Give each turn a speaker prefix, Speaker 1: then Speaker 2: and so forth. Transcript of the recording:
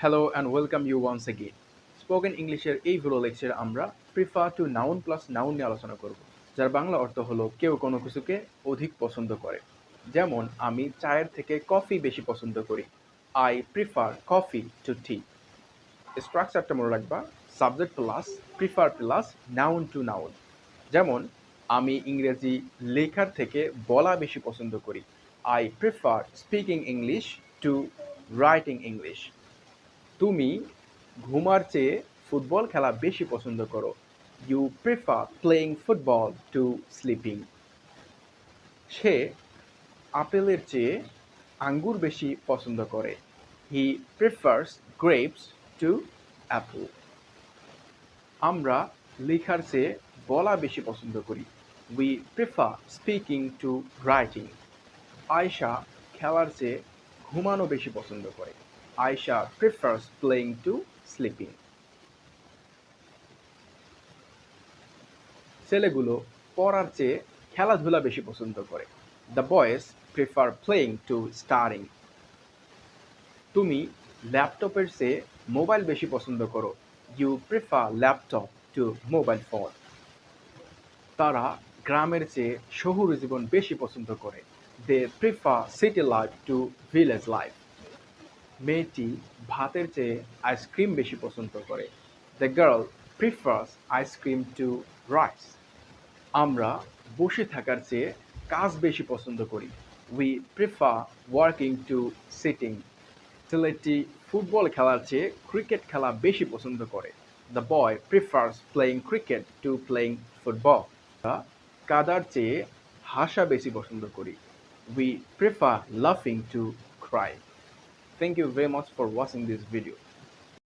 Speaker 1: Hello and welcome you once again. Spoken ইংলিশের এই video লেকচারে আমরা prefer to noun plus noun নিয়ে আলোচনা করব, যার বাংলা অর্থ হলো কেউ কোনো কিছুকে অধিক পছন্দ করে। যেমন আমি চায়ের থেকে কফি বেশি পছন্দ করি। I prefer coffee to tea. স্ট্রাকচারটা মনে রাখবা, subject plus prefer plus noun to noun. যেমন আমি ইংরেজি লেখার থেকে বলা বেশি পছন্দ করি। I prefer speaking English to writing English. তুমি ঘুমার চেয়ে ফুটবল খেলা বেশি পছন্দ করো। You prefer playing football to sleeping. সে আপেলের চেয়ে আঙ্গুর বেশি পছন্দ করে। He prefers grapes to apple. আমরা লেখার চেয়ে বলা বেশি পছন্দ করি। We prefer speaking to writing. Ayesha খেলার চেয়ে ঘুমানো বেশি পছন্দ করে। Ayesha prefers playing to sleeping. ছেলেগুলো পড়ার চেয়ে খেলাধুলা বেশি পছন্দ করে। The boys prefer playing to staring. তুমি ল্যাপটপের চেয়ে মোবাইল বেশি পছন্দ করো। You prefer laptop to mobile phone. তারা গ্রামের চেয়ে শহুরে জীবন বেশি পছন্দ করে। They prefer city life to village life. মেয়েটি ভাতের চেয়ে আইসক্রিম বেশি পছন্দ করে। The girl prefers ice cream to rice. আমরা বসে থাকার চেয়ে কাজ বেশি পছন্দ করি। We prefer working to sitting. ছেলেটি ফুটবল খেলার চেয়ে ক্রিকেট খেলা বেশি পছন্দ করে। The boy prefers playing cricket to playing football. আমরা কাদার চেয়ে হাসা বেশি পছন্দ করি। উই প্রিফার লাফিং to cry. Thank you very much for watching this video.